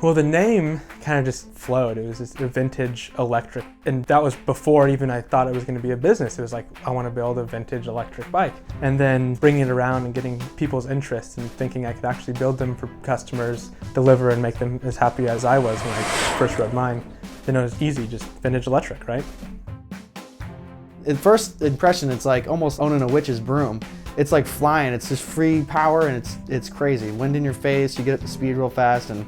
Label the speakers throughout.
Speaker 1: Well, the name kind of just flowed. It was just a vintage electric. And that was before even I thought it was going to be a business. It was like, I want to build a vintage electric bike. And then bringing it around and getting people's interest and thinking I could actually build them for customers, deliver and make them as happy as I was when I first rode mine. Then it was easy, just vintage electric, right?
Speaker 2: At first impression, it's like almost owning a witch's broom. It's like flying, it's just free power and it's crazy. Wind in your face, you get up to speed real fast and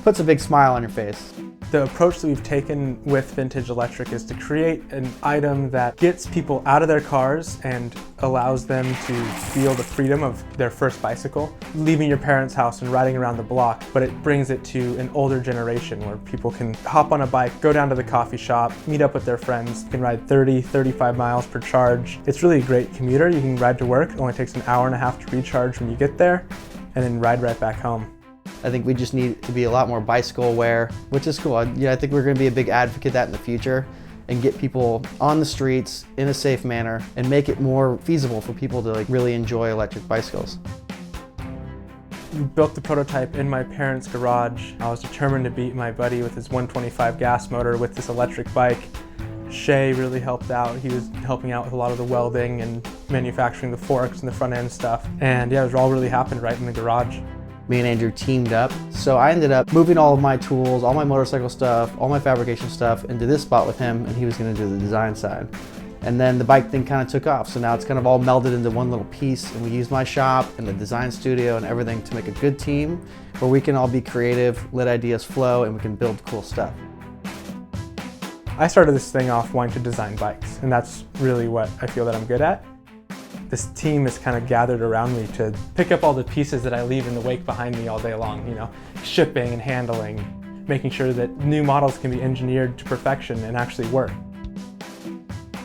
Speaker 2: puts a big smile on your face.
Speaker 1: The approach that we've taken with vintage electric is to create an item that gets people out of their cars and allows them to feel the freedom of their first bicycle, leaving your parents' house and riding around the block, but it brings it to an older generation where people can hop on a bike, go down to the coffee shop, meet up with their friends, you can ride 30, 35 miles per charge. It's really a great commuter. You can ride to work. It only takes an hour and a half to recharge when you get there, and then ride right back home.
Speaker 2: I think we just need to be a lot more bicycle aware, which is cool. I think we're going to be a big advocate of that in the future and get people on the streets in a safe manner and make it more feasible for people to really enjoy electric bicycles.
Speaker 1: We built the prototype in my parents' garage. I was determined to beat my buddy with his 125 gas motor with this electric bike. Shay really helped out. He was helping out with a lot of the welding and manufacturing the forks and the front end stuff. And yeah, it all really happened right in the garage.
Speaker 2: Me and Andrew teamed up. So I ended up moving all of my tools, all my motorcycle stuff, all my fabrication stuff into this spot with him, and he was gonna do the design side. And then the bike thing kind of took off. So now it's kind of all melded into one little piece, and we use my shop and the design studio and everything to make a good team where we can all be creative, let ideas flow, and we can build cool stuff.
Speaker 1: I started this thing off wanting to design bikes, and that's really what I feel that I'm good at. This team is kind of gathered around me to pick up all the pieces that I leave in the wake behind me all day long, shipping and handling, making sure that new models can be engineered to perfection and actually work.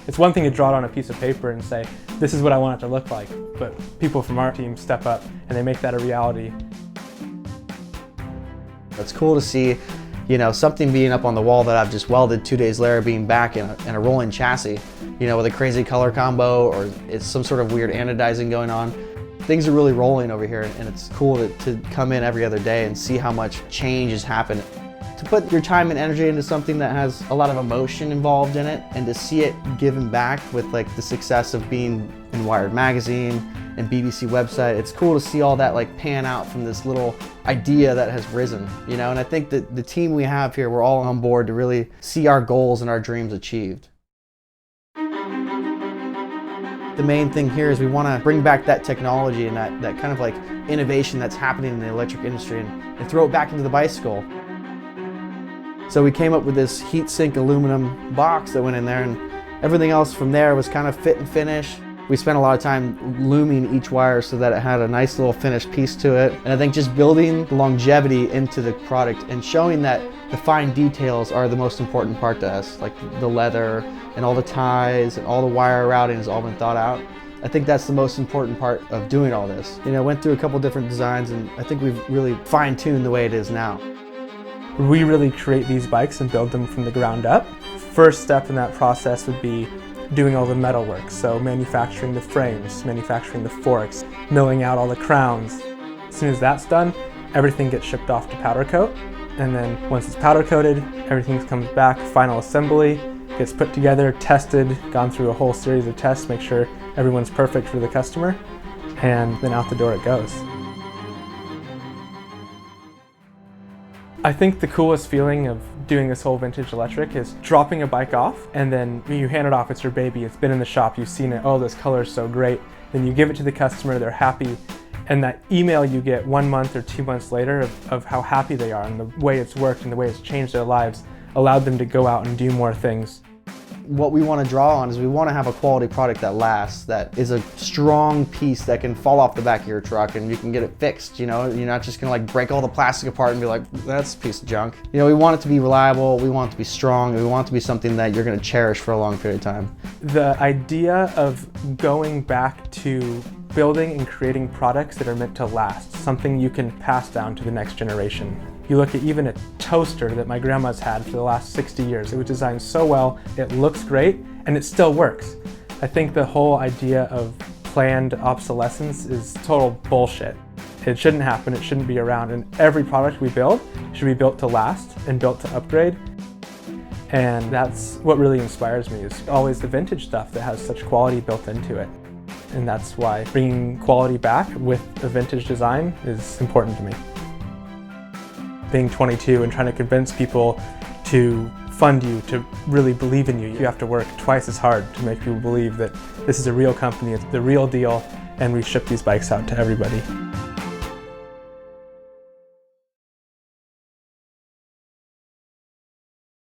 Speaker 1: It's one thing to draw it on a piece of paper and say, this is what I want it to look like, but people from our team step up and they make that a reality.
Speaker 2: It's cool to see something being up on the wall that I've just welded 2 days later being back in a rolling chassis, with a crazy color combo, or it's some sort of weird anodizing going on. Things are really rolling over here, and it's cool to come in every other day and see how much change has happened. To put your time and energy into something that has a lot of emotion involved in it, and to see it given back with the success of being in Wired magazine and BBC website, it's cool to see all that pan out from this little idea that has risen, and I think that the team we have here, we're all on board to really see our goals and our dreams achieved. The main thing here is we want to bring back that technology and that kind of innovation that's happening in the electric industry and throw it back into the bicycle. So we came up with this heat sink aluminum box that went in there, and everything else from there was kind of fit and finish. We spent a lot of time looming each wire so that it had a nice little finished piece to it. And I think just building longevity into the product and showing that the fine details are the most important part to us, like the leather and all the ties and all the wire routing has all been thought out. I think that's the most important part of doing all this. Went through a couple different designs, and I think we've really fine-tuned the way it is now.
Speaker 1: We really create these bikes and build them from the ground up. First step in that process would be doing all the metal work, so manufacturing the frames, manufacturing the forks, milling out all the crowns. As soon as that's done, everything gets shipped off to powder coat, and then once it's powder coated, everything comes back, final assembly, gets put together, tested, gone through a whole series of tests, make sure everyone's perfect for the customer, and then out the door it goes. I think the coolest feeling of doing this whole vintage electric is dropping a bike off, and then you hand it off, it's your baby, it's been in the shop, you've seen it, oh, this color is so great. Then you give it to the customer, they're happy, and that email you get 1 month or 2 months later of how happy they are and the way it's worked and the way it's changed their lives allowed them to go out and do more things.
Speaker 2: What we want to draw on is we want to have a quality product that lasts, that is a strong piece that can fall off the back of your truck and you can get it fixed, You're not just going to break all the plastic apart and be like, that's a piece of junk. We want it to be reliable, we want it to be strong, we want it to be something that you're going to cherish for a long period of time.
Speaker 1: The idea of going back to building and creating products that are meant to last, something you can pass down to the next generation. You look at even a toaster that my grandma's had for the last 60 years. It was designed so well, it looks great, and it still works. I think the whole idea of planned obsolescence is total bullshit. It shouldn't happen, it shouldn't be around, and every product we build should be built to last and built to upgrade. And that's what really inspires me, is always the vintage stuff that has such quality built into it. And that's why bringing quality back with a vintage design is important to me. Being 22 and trying to convince people to fund you, to really believe in you, you have to work twice as hard to make people believe that this is a real company, it's the real deal, and we ship these bikes out to everybody.